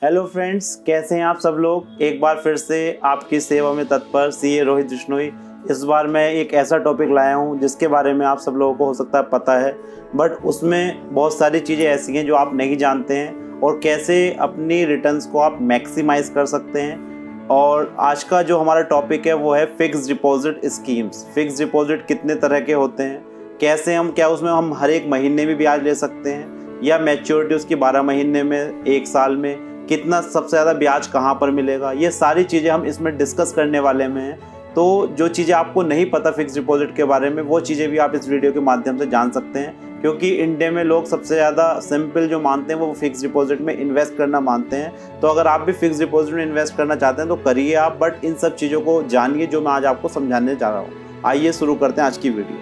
Hello friends, कैसे हैं आप सब लोग। एक बार फिर से आपकी सेवा में तत्पर सीए रोहित बिश्नोई। इस बार मैं एक ऐसा टॉपिक लाया हूं जिसके बारे में आप सब लोगों को हो सकता है पता है, बट उसमें बहुत सारी चीज़ें ऐसी हैं जो आप नहीं जानते हैं और कैसे अपनी रिटर्न्स को आप मैक्सिमाइज कर सकते हैं। और आज का जो हमारा टॉपिक है वो है fix deposit schemes. Fix deposit कितने तरह के होते हैं, कैसे क्या उसमें हम हर एक महीने में ब्याज ले सकते हैं या मैच्योरिटी उसकी 12 महीने में, 1 साल में कितना सबसे ज़्यादा ब्याज कहाँ पर मिलेगा, ये सारी चीज़ें हम इसमें डिस्कस करने वाले में हैं। तो जो चीज़ें आपको नहीं पता फिक्स डिपॉजिट के बारे में, वो चीज़ें भी आप इस वीडियो के माध्यम से जान सकते हैं, क्योंकि इंडिया में लोग सबसे ज़्यादा सिंपल जो मानते हैं वो फिक्स डिपॉजिट में इन्वेस्ट करना मानते हैं। तो अगर आप भी फिक्स डिपॉजिट में इन्वेस्ट करना चाहते हैं तो करिए आप, बट इन सब चीज़ों को जानिए जो मैं आज आपको समझाने जा रहा हूँ। आइए शुरू करते हैं आज की वीडियो।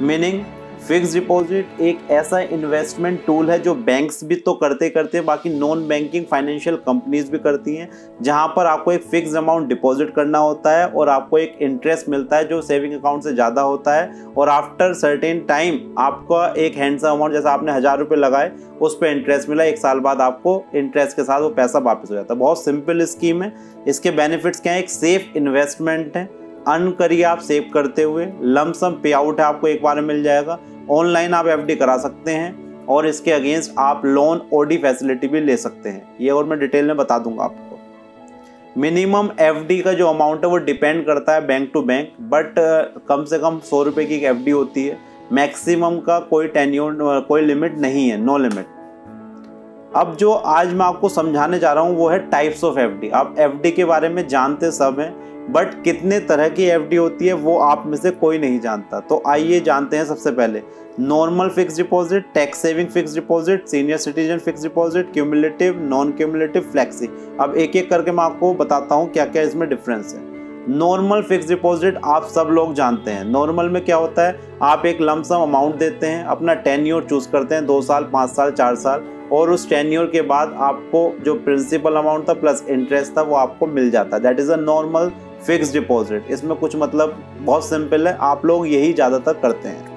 मीनिंग, फिक्स डिपॉजिट एक ऐसा इन्वेस्टमेंट टूल है जो बैंक्स भी तो करते हैं, बाकी नॉन बैंकिंग फाइनेंशियल कंपनीज भी करती हैं, जहां पर आपको एक फिक्स अमाउंट डिपॉजिट करना होता है और आपको एक इंटरेस्ट मिलता है जो सेविंग अकाउंट से ज़्यादा होता है। और आफ्टर सर्टेन टाइम आपका एक हैंडसम अमाउंट, जैसा आपने 1000 रुपये लगाए, उस पर इंटरेस्ट मिला, 1 साल बाद आपको इंटरेस्ट के साथ वो पैसा वापस हो जाता है। बहुत सिंपल स्कीम है। इसके बेनिफिट्स क्या है? एक सेफ इन्वेस्टमेंट है, अर्न करिए आप सेव करते हुए, लमसम पे आउट है आपको एक बार में मिल जाएगा, ऑनलाइन आप एफडी करा सकते हैं और इसके अगेंस्ट आप लोन ओडी फैसिलिटी भी ले सकते हैं। ये और मैं डिटेल में बता दूंगा आपको। मिनिमम एफडी का जो अमाउंट है वो डिपेंड करता है बैंक टू बैंक, बट कम से कम 100 रुपये की एक एफडी होती है। मैक्सिमम का कोई टेन्योर, कोई लिमिट नहीं है, नो लिमिट। अब जो आज मैं आपको समझाने जा रहा हूँ वो है टाइप्स ऑफ एफडी। आप एफडी के बारे में जानते सब हैं, बट कितने तरह की एफडी होती है वो आप में से कोई नहीं जानता। तो आइए जानते हैं। सबसे पहले normal fix deposit, tax saving fix deposit, senior citizen fix deposit, cumulative, non cumulative, flexi. अब एक एक करके मैं आपको बताता हूँ क्या क्या इसमें डिफरेंस है। नॉर्मल फिक्स डिपॉजिट आप सब लोग जानते हैं। नॉर्मल में क्या होता है, आप एक लमसम अमाउंट देते हैं, अपना टेन्योर चूज करते हैं, 2 साल, 5 साल, 4 साल, और उस टेन्योर के बाद आपको जो प्रिंसिपल अमाउंट था प्लस इंटरेस्ट था वो आपको मिल जाता है। That is a normal fix deposit. इसमें कुछ मतलब बहुत सिंपल है, आप लोग यही ज़्यादातर करते हैं।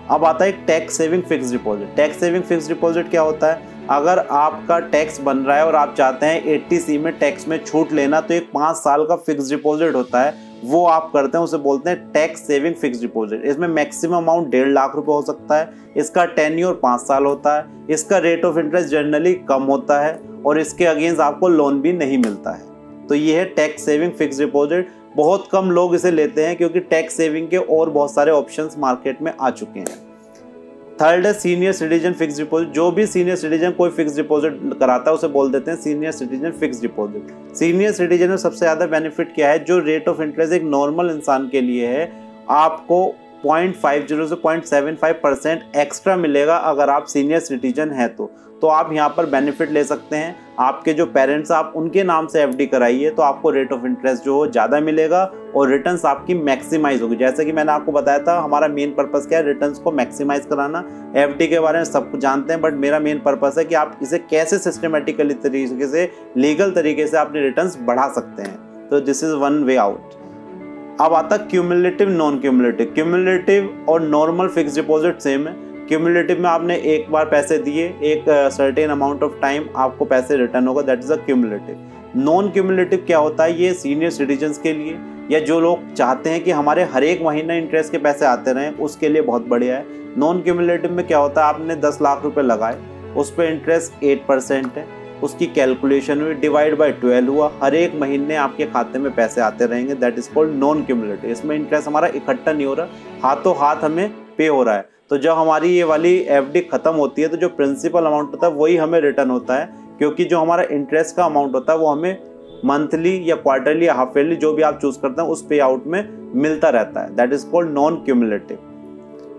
अब आता है एक tax saving fix deposit. Tax saving fix deposit क्या होता है? अगर आपका टैक्स बन रहा है और आप चाहते हैं 80C में टैक्स में छूट लेना, तो एक 5 साल का फिक्स डिपॉजिट होता है, वो आप करते हैं, उसे बोलते हैं टैक्स सेविंग फिक्स डिपॉजिट। इसमें मैक्सिमम अमाउंट 1.5 लाख रुपए हो सकता है। इसका टेन्योर 5 साल होता है। इसका रेट ऑफ इंटरेस्ट जनरली कम होता है और इसके अगेंस्ट आपको लोन भी नहीं मिलता है। तो ये है टैक्स सेविंग फिक्स डिपॉजिट। बहुत कम लोग इसे लेते हैं क्योंकि टैक्स सेविंग के और बहुत सारे ऑप्शंस मार्केट में आ चुके हैं। थर्ड है सीनियर सिटीजन फिक्स डिपॉजिट। जो भी सीनियर सिटीजन कोई फिक्स डिपॉजिट कराता है उसे बोल देते हैं senior citizen fix deposit. Senior citizen में सबसे ज़्यादा बेनिफिट क्या है? जो रेट ऑफ इंटरेस्ट एक नॉर्मल इंसान के लिए है, आपको 0.50 से 0.75% एक्स्ट्रा मिलेगा अगर आप सीनियर सिटीजन हैं तो आप यहाँ पर बेनिफिट ले सकते हैं। आपके जो पेरेंट्स, आप उनके नाम से एफडी कराइए तो आपको रेट ऑफ इंटरेस्ट जो हो ज़्यादा मिलेगा और रिटर्न्स आपकी मैक्सिमाइज होगी। जैसे कि मैंने आपको बताया था, हमारा मेन पर्पस क्या है? रिटर्न्स को मैक्सिमाइज कराना। एफडी के बारे में सब कुछ जानते हैं, बट मेरा मेन पर्पस है कि आप इसे कैसे सिस्टमेटिकली तरीके से, लीगल तरीके से अपने रिटर्न्स बढ़ा सकते हैं। तो this is one way out. अब आता क्यूमुलेटिव, नॉन क्यूमुलेटिव। क्यूमुलेटिव और नॉर्मल फिक्स डिपॉजिट सेम है। क्यूमुलेटिव में आपने एक बार पैसे दिए, एक सर्टेन अमाउंट ऑफ टाइम आपको पैसे रिटर्न होगा, that is a cumulative. Non cumulative क्या होता है? ये सीनियर सिटीजन्स के लिए, या जो लोग चाहते हैं कि हमारे हर एक महीने इंटरेस्ट के पैसे आते रहें, उसके लिए बहुत बढ़िया है। नॉन क्यूमुलेटिव में क्या होता है? आपने 10 लाख रुपए लगाए, उस पर इंटरेस्ट 8% है, उसकी कैलकुलेशन हुई, डिवाइड बाय 12 हुआ, हर एक महीने आपके खाते में पैसे आते रहेंगे, that is called non cumulative. इसमें इंटरेस्ट हमारा इकट्ठा नहीं हो रहा, हाथों हाथ हमें पे हो रहा है। तो जब हमारी ये वाली एफडी खत्म होती है तो जो प्रिंसिपल अमाउंट होता है वही हमें रिटर्न होता है, क्योंकि जो हमारा इंटरेस्ट का अमाउंट होता है वो हमें मंथली या क्वार्टरली या हाफ ईयरली, जो भी आप चूज करते हैं, उस पे आउट में मिलता रहता है। That is called non cumulative.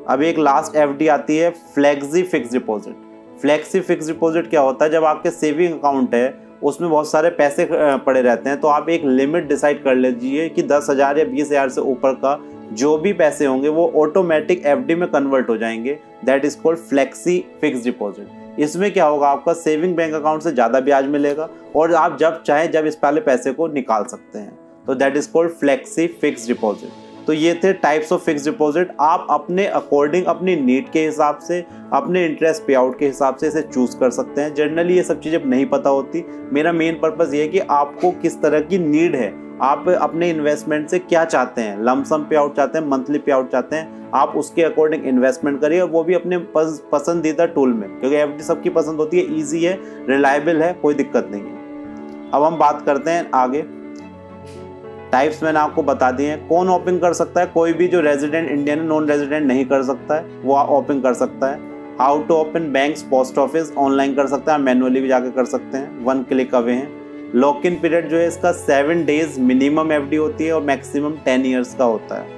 अब एक लास्ट एफडी आती है flexi fix deposit. Flexi fix deposit क्या होता है? जब आपके सेविंग अकाउंट है उसमें बहुत सारे पैसे पड़े रहते हैं, तो आप एक लिमिट डिसाइड कर लीजिए कि 10,000 या 20,000 से ऊपर का जो भी पैसे होंगे वो ऑटोमेटिक एफडी में कन्वर्ट हो जाएंगे। That is called flexi fix deposit. इसमें क्या होगा? आपका सेविंग बैंक अकाउंट से ज़्यादा ब्याज मिलेगा और आप जब चाहें जब इस पहले पैसे को निकाल सकते हैं। तो that is called flexi fix deposit. तो ये थे टाइप्स ऑफ फिक्स डिपॉजिट। आप अपने अकॉर्डिंग, अपनी नीड के हिसाब से, अपने इंटरेस्ट पे आउट के हिसाब से इसे चूज कर सकते हैं। जनरली ये सब चीज़ें नहीं पता होती। मेरा मेन पर्पस ये है कि आपको किस तरह की नीड है, आप अपने इन्वेस्टमेंट से क्या चाहते हैं, लमसम पे आउट चाहते हैं, मंथली पे आउट चाहते हैं, आप उसके अकॉर्डिंग इन्वेस्टमेंट करिए, और वो भी अपने पसंदीदा टूल में, क्योंकि एफडी सबकी पसंद होती है, ईजी है, रिलायबल है, कोई दिक्कत नहीं है। अब हम बात करते हैं आगे। टाइप्स मैंने आपको बता दिए हैं। कौन ओपन कर सकता है? कोई भी जो रेजिडेंट इंडियन है, नॉन रेजिडेंट नहीं कर सकता है, वो ओपन कर सकता है। How to open? Banks, post office, online कर सकता है, मैनुअली भी जाकर कर सकते हैं, 1 क्लिक अवे है। लॉक इन पीरियड जो है इसका 7 डेज मिनिमम एफडी होती है और मैक्सिमम 10 ईयर्स का होता है।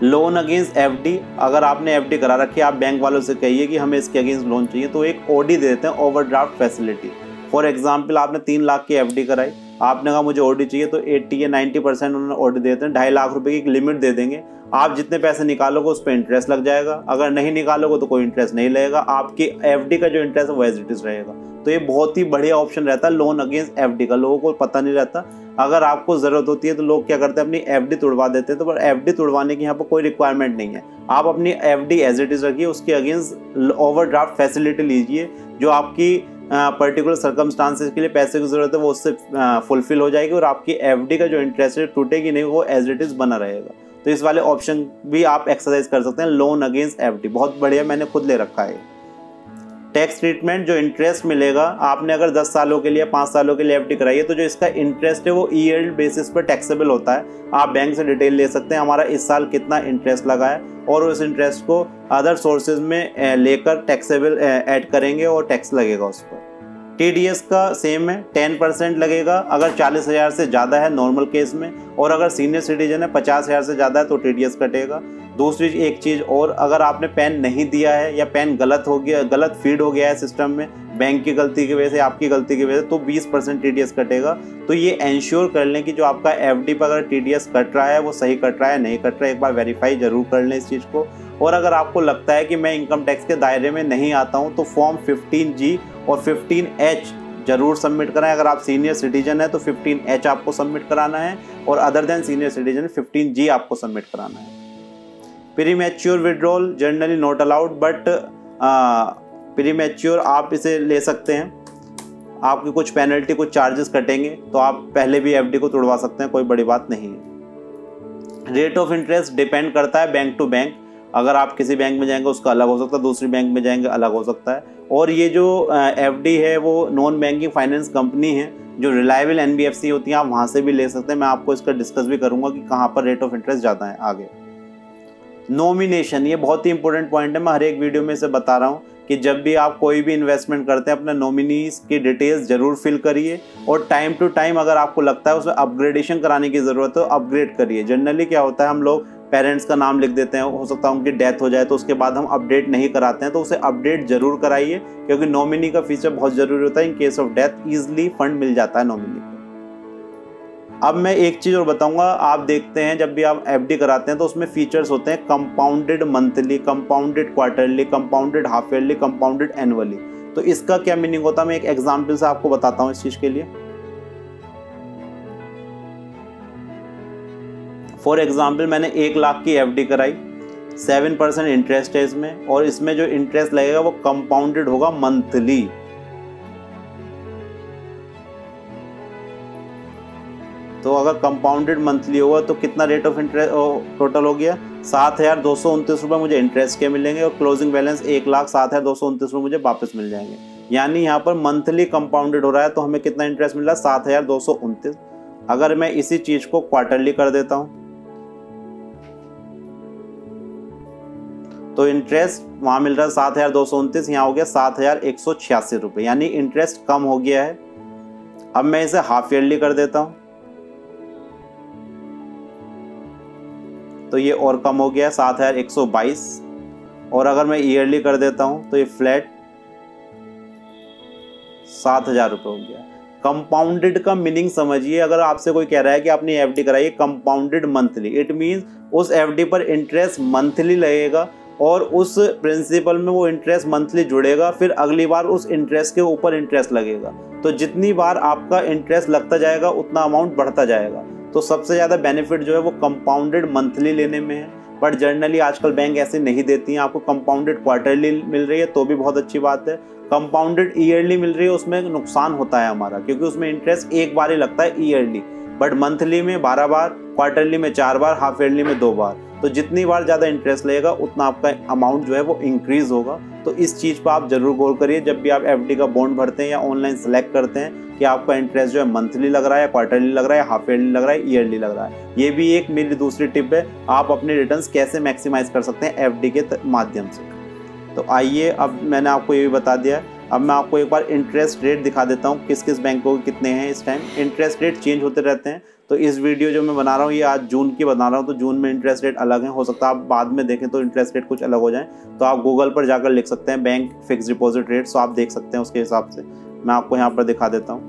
लोन अगेंस्ट एफडी, अगर आपने एफडी करा रखी है, आप बैंक वालों से कहिए कि हमें इसके अगेंस्ट लोन चाहिए, तो एक ओडी दे देते हैं, ओवरड्राफ्ट फैसिलिटी। फॉर एग्जांपल आपने 3 लाख की एफडी कराई, आपने कहा मुझे ओडी चाहिए, तो 80 या 90% उन्होंने ओडी देते हैं, 2.5 लाख रुपए की एक लिमिट दे देंगे। आप जितने पैसे निकालोगे उस पर इंटरेस्ट लग जाएगा, अगर नहीं निकालोगे तो कोई इंटरेस्ट नहीं लगेगा, आपकी एफडी का जो इंटरेस्ट है वो एज इट इज रहेगा। तो ये बहुत ही बढ़िया ऑप्शन रहता है लोन अगेंस्ट एफडी का, लोगों को पता नहीं रहता। अगर आपको जरूरत होती है तो लोग क्या करते हैं, अपनी एफडी तुड़वा देते हैं, तो पर एफडी तुड़वाने की यहाँ पर कोई रिक्वायरमेंट नहीं है। आप अपनी एफडी एज इट इज रखिए, उसके अगेंस्ट ओवरड्राफ्ट फैसिलिटी लीजिए, जो आपकी पर्टिकुलर सर्कमस्टांसेस के लिए पैसे की जरूरत है वो उससे फुलफिल हो जाएगी, और आपकी एफडी का जो इंटरेस्ट है टूटेगी नहीं, वो एज इट इज बना रहेगा। तो इस वाले ऑप्शन भी आप एक्सरसाइज कर सकते हैं, लोन अगेंस्ट एफडी, बहुत बढ़िया, मैंने खुद ले रखा है। टैक्स ट्रीटमेंट, जो इंटरेस्ट मिलेगा, आपने अगर 10 सालों के लिए, 5 सालों के लिए एफडी कराई है, तो जो इसका इंटरेस्ट है वो ईयर्ड बेसिस पर टैक्सेबल होता है। आप बैंक से डिटेल ले सकते हैं, हमारा इस साल कितना इंटरेस्ट लगा है, और उस इंटरेस्ट को अदर सोर्सेज में लेकर टैक्सेबल ऐड करेंगे और टैक्स लगेगा उस पर। टीडीएस का सेम है, 10% लगेगा अगर 40,000 से ज़्यादा है नॉर्मल केस में, और अगर सीनियर सिटीजन है 50,000 से ज़्यादा है तो टीडीएस कटेगा। दूसरी एक चीज़ और, अगर आपने पैन नहीं दिया है या पैन गलत हो गया, गलत फीड हो गया है सिस्टम में, बैंक की गलती की वजह से, आपकी गलती की वजह से, तो 20% टीडीएस कटेगा। तो ये इंश्योर कर लें कि जो आपका एफडी पर अगर टीडीएस कट रहा है वो सही कट रहा है, नहीं कट रहा है, एक बार वेरीफाई जरूर कर लें इस चीज़ को। और अगर आपको लगता है कि मैं इनकम टैक्स के दायरे में नहीं आता हूँ, तो फॉर्म 15G और 15H जरूर सबमिट कराएं। अगर आप सीनियर सिटीजन है तो 15H आपको सबमिट कराना है, और other than senior citizen 15G आपको सबमिट कराना है। Premature withdrawal generally not allowed, but premature आप इसे ले सकते हैं, आपकी कुछ पेनल्टी, कुछ चार्जेस कटेंगे, तो आप पहले भी एफडी को तोड़वा सकते हैं, कोई बड़ी बात नहीं है। रेट ऑफ इंटरेस्ट डिपेंड करता है बैंक टू बैंक, अगर आप किसी बैंक में जाएंगे उसका अलग हो सकता है, दूसरी बैंक में जाएंगे अलग हो सकता है। और ये जो एफडी है वो नॉन बैंकिंग फाइनेंस कंपनी है, जो रिलायबल एनबीएफसी होती हैं, आप वहाँ से भी ले सकते हैं। मैं आपको इसका डिस्कस भी करूँगा कि कहाँ पर रेट ऑफ इंटरेस्ट ज़्यादा है आगे। नॉमिनेशन, ये बहुत ही इंपॉर्टेंट पॉइंट है, मैं हर एक वीडियो में इसे बता रहा हूँ कि जब भी आप कोई भी इन्वेस्टमेंट करते हैं, अपने नॉमिनीज की डिटेल्स जरूर फिल करिए, और टाइम टू टाइम अगर आपको लगता है उसमें अपग्रेडेशन कराने की ज़रूरत है तो अपग्रेड करिए। जनरली क्या होता है, हम लोग पेरेंट्स का नाम लिख देते हैं, हो सकता है उनकी डेथ हो जाए, तो उसके बाद हम अपडेट नहीं कराते हैं, तो उसे अपडेट जरूर कराइए, क्योंकि नॉमिनी का फीचर बहुत जरूरी होता है। In case of death easily fund मिल जाता है नॉमिनी को। अब मैं एक चीज़ और बताऊंगा, आप देखते हैं जब भी आप एफडी कराते हैं तो उसमें फीचर्स होते हैं compounded monthly, compounded quarterly, compounded half yearly, compounded annually. तो इसका क्या मीनिंग होता है, मैं एक एग्जांपल से आपको बताता हूँ इस चीज़ के लिए। फॉर एग्जाम्पल मैंने 1 लाख की एफडी कराई, 7% इंटरेस्ट है इसमें, और इसमें जो इंटरेस्ट लगेगा वो कंपाउंडेड होगा मंथली। तो अगर कंपाउंडेड मंथली होगा तो कितना रेट ऑफ इंटरेस्ट टोटल हो गया, 7,229 रुपये मुझे इंटरेस्ट के मिलेंगे, और क्लोजिंग बैलेंस 1,07,229 रुपये मुझे वापस मिल जाएंगे। यानी यहाँ पर मंथली कंपाउंडेड हो रहा है, तो हमें कितना इंटरेस्ट मिल रहा है, 7,229। अगर मैं इसी चीज को क्वार्टरली कर देता हूँ तो इंटरेस्ट वहां मिल रहा है 7,229, यहाँ हो गया 7,186 रुपये, यानी इंटरेस्ट कम हो गया है। अब मैं इसे हाफ ईयरली कर देता हूं तो ये और कम हो गया 7,122, और अगर मैं ईयरली कर देता हूं तो ये फ्लैट 7,000 रुपये हो गया। कंपाउंडेड का मीनिंग समझिए, अगर आपसे कोई कह रहा है कि आपने एफडी कराई है कंपाउंडेड मंथली, इट मींस उस एफडी पर इंटरेस्ट मंथली लगेगा और उस प्रिंसिपल में वो इंटरेस्ट मंथली जुड़ेगा, फिर अगली बार उस इंटरेस्ट के ऊपर इंटरेस्ट लगेगा। तो जितनी बार आपका इंटरेस्ट लगता जाएगा उतना अमाउंट बढ़ता जाएगा। तो सबसे ज़्यादा बेनिफिट जो है वो कंपाउंडेड मंथली लेने में है, बट जनरली आजकल बैंक ऐसे नहीं देती हैं। आपको कंपाउंडेड क्वार्टरली मिल रही है तो भी बहुत अच्छी बात है। कंपाउंडेड ईयरली मिल रही है उसमें नुकसान होता है हमारा, क्योंकि उसमें इंटरेस्ट एक बार ही लगता है ईयरली, बट मंथली में 12 बार, क्वार्टरली में 4 बार, हाफ ईयरली में 2 बार। तो जितनी बार ज़्यादा इंटरेस्ट लगेगा उतना आपका अमाउंट जो है वो इंक्रीज़ होगा। तो इस चीज़ पर आप ज़रूर गौर करिए जब भी आप एफडी का बॉन्ड भरते हैं या ऑनलाइन सेलेक्ट करते हैं कि आपका इंटरेस्ट जो है मंथली लग रहा है, क्वार्टरली लग रहा है, हाफ ईयरली लग रहा है, ईयरली लग रहा है। ये भी एक मेरी दूसरी टिप है, आप अपने रिटर्न्स कैसे मैक्सिमाइज कर सकते हैं एफडी के माध्यम से। तो आइए, अब मैंने आपको ये भी बता दिया, अब मैं आपको एक बार इंटरेस्ट रेट दिखा देता हूँ किस किस बैंकों के कितने हैं इस टाइम। इंटरेस्ट रेट चेंज होते रहते हैं, तो इस वीडियो जो मैं बना रहा हूँ ये आज जून की बना रहा हूँ, तो जून में इंटरेस्ट रेट अलग हैं। हो सकता है आप बाद में देखें तो इंटरेस्ट रेट कुछ अलग हो जाए, तो आप गूगल पर जाकर लिख सकते हैं बैंक फिक्स डिपॉजिट रेट, तो आप देख सकते हैं उसके हिसाब से। मैं आपको यहाँ पर दिखा देता हूँ।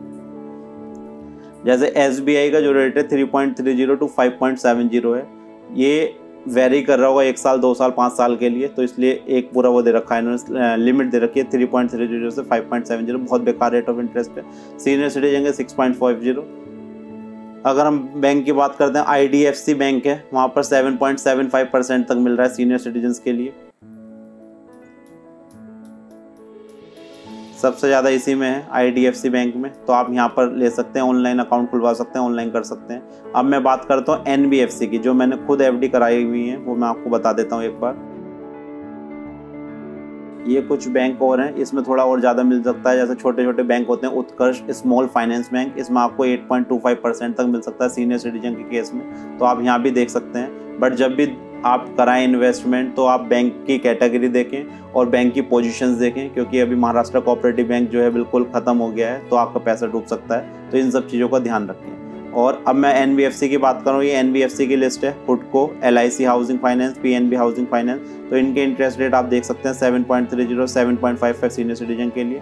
जैसे SBI का जो रेट है 3.30 टू 5.70 है, ये वेरी कर रहा होगा 1 साल, 2 साल, 5 साल के लिए, तो इसलिए एक पूरा वो दे रखा है इन्होंने, लिमिट दे रखी है 3.30 से 5.70। बहुत बेकार रेट ऑफ इंटरेस्ट है। सीनियर सिटीजन के 6.50। अगर हम बैंक की बात करते हैं, IDFC बैंक है, वहाँ पर 7.75% तक मिल रहा है सीनियर सिटीजन्स के लिए। सबसे ज़्यादा इसी में है IDFC बैंक में, तो आप यहाँ पर ले सकते हैं, ऑनलाइन अकाउंट खुलवा सकते हैं, ऑनलाइन कर सकते हैं। अब मैं बात करता हूँ NBFC की, जो मैंने खुद FD कराई हुई है, वो मैं आपको बता देता हूँ एक बार। ये कुछ बैंक और हैं, इसमें थोड़ा और ज़्यादा मिल सकता है। जैसे छोटे छोटे बैंक होते हैं, उत्कर्ष स्मॉल फाइनेंस बैंक, इसमें आपको 8.25% तक मिल सकता है सीनियर सिटीजन के केस में, तो आप यहाँ भी देख सकते हैं। बट जब भी आप कराएं इन्वेस्टमेंट तो आप बैंक की कैटेगरी देखें और बैंक की पोजीशंस देखें, क्योंकि अभी महाराष्ट्र कोऑपरेटिव बैंक जो है बिल्कुल ख़त्म हो गया है, तो आपका पैसा डूब सकता है। तो इन सब चीज़ों का ध्यान रखें। और अब मैं NBFC की बात करूँ, ये NBFC की लिस्ट है, हुडको, LIC housing finance, PNB housing finance. तो इनके इंटरेस्ट रेट आप देख सकते हैं 7.30, 7.55 सीनियर सिटीजन के लिए।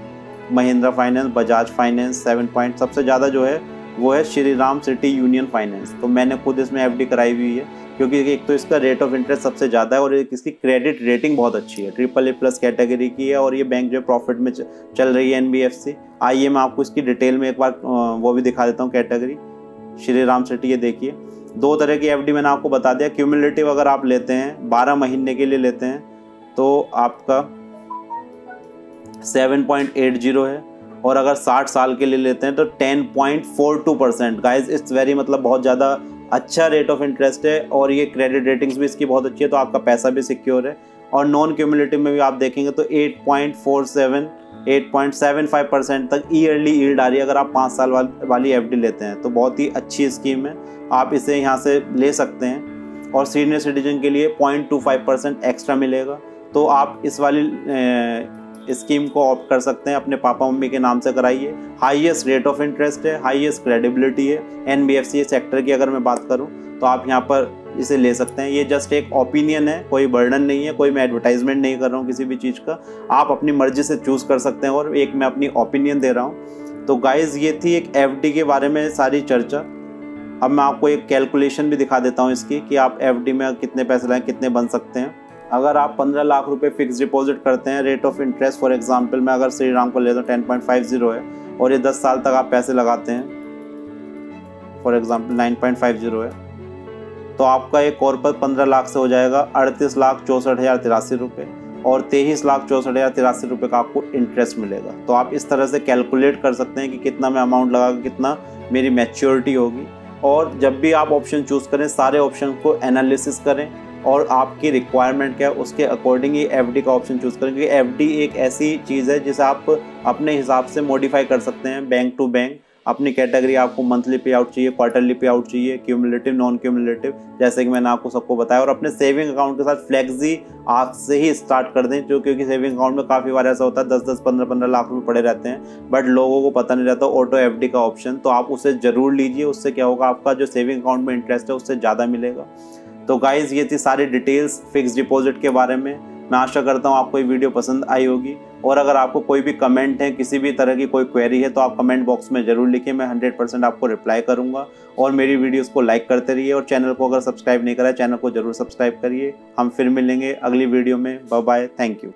महिंद्रा फाइनेंस, बजाज फाइनेंस 7 सबसे ज़्यादा जो है वो है Shri Ram city union finance. तो मैंने खुद इसमें FD कराई हुई है, क्योंकि एक तो इसका रेट ऑफ इंटरेस्ट सबसे ज़्यादा है और एक इसकी क्रेडिट रेटिंग बहुत अच्छी है, AAA+ कैटेगरी की है, और ये बैंक जो प्रॉफिट में चल रही है NBFC। आइए मैं आपको इसकी डिटेल में एक बार वो भी दिखा देता हूँ कैटेगरी। श्री राम सिटी, ये देखिए 2 तरह की FD मैंने आपको बता दिया। क्यूमुलेटिव अगर आप लेते हैं 12 महीने के लिए लेते हैं तो आपका 7.80 है, और अगर 60 साल के लिए लेते हैं तो 10.42%। गाइज इट्स वेरी, मतलब बहुत ज़्यादा अच्छा रेट ऑफ इंटरेस्ट है, और ये क्रेडिट रेटिंग्स भी इसकी बहुत अच्छी है, तो आपका पैसा भी सिक्योर है। और नॉन क्यूमुलेटिव में भी आप देखेंगे तो 8.47, 8.75% तक ईयरली यील्ड आ रही है अगर आप 5 साल वाली FD लेते हैं, तो बहुत ही अच्छी स्कीम है, आप इसे यहाँ से ले सकते हैं। और सीनियर सिटीजन के लिए 0.25% एक्स्ट्रा मिलेगा, तो आप इस वाली स्कीम को ऑप्ट कर सकते हैं। अपने पापा मम्मी के नाम से कराइए, हाईएस्ट रेट ऑफ इंटरेस्ट है, हाईएस्ट क्रेडिबिलिटी है NBFC सेक्टर की। अगर मैं बात करूं तो आप यहां पर इसे ले सकते हैं। ये जस्ट एक ओपिनियन है, कोई बर्डन नहीं है, कोई मैं एडवर्टाइजमेंट नहीं कर रहा हूं किसी भी चीज़ का। आप अपनी मर्जी से चूज़ कर सकते हैं, और एक मैं अपनी ओपिनियन दे रहा हूँ। तो गाइज़ ये थी एक FD के बारे में सारी चर्चा। अब मैं आपको एक कैलकुलेशन भी दिखा देता हूँ इसकी, कि आप FD में कितने पैसे लाएँ, कितने बन सकते हैं। अगर आप 15 लाख रुपए फिक्स डिपॉजिट करते हैं, rate of interest for example मैं अगर श्री राम को लेता हूँ 10.50 है, और ये 10 साल तक आप पैसे लगाते हैं, फॉर एग्जांपल 9.50 है, तो आपका एक कॉर्पस 15 लाख से हो जाएगा 38,64,083 रुपये, और 23,64,083 रुपये का आपको इंटरेस्ट मिलेगा। तो आप इस तरह से कैलकुलेट कर सकते हैं कि कितना मैं अमाउंट लगा के कितना मेरी मैच्योरिटी होगी। और जब भी आप ऑप्शन चूज़ करें, सारे ऑप्शन को एनालिसिस करें और आपकी रिक्वायरमेंट क्या है उसके अकॉर्डिंग ही FD का ऑप्शन चूज़ करें, क्योंकि FD एक ऐसी चीज़ है जिसे आप अपने हिसाब से मॉडिफाई कर सकते हैं बैंक टू बैंक। अपनी कैटेगरी, आपको मंथली पे आउट चाहिए, क्वार्टरली पे आउट चाहिए, क्यूमुलेटिव, नॉन क्यूमुलेटिव, जैसे कि मैंने आपको सबको बताया। और अपने सेविंग अकाउंट के साथ फ्लेक्सी आज से ही स्टार्ट कर दें, क्योंकि सेविंग अकाउंट में काफ़ी बार ऐसा होता है 10-10, 15-15 लाख रुपए पड़े रहते हैं, बट लोगों को पता नहीं रहता ऑटो FD का ऑप्शन। तो आप उसे ज़रूर लीजिए, उससे क्या होगा, आपका जो सेविंग अकाउंट में इंटरेस्ट है उससे ज़्यादा मिलेगा। तो गाइज़ ये थी सारी डिटेल्स फिक्स डिपॉजिट के बारे में। मैं आशा करता हूँ आपको ये वीडियो पसंद आई होगी, और अगर आपको कोई भी कमेंट है, किसी भी तरह की कोई क्वेरी है, तो आप कमेंट बॉक्स में ज़रूर लिखिए, मैं 100% आपको रिप्लाई करूँगा। और मेरी वीडियोस को लाइक करते रहिए, और चैनल को अगर सब्सक्राइब नहीं करा है, चैनल को ज़रूर सब्सक्राइब करिए। हम फिर मिलेंगे अगली वीडियो में। Bye bye, thank you.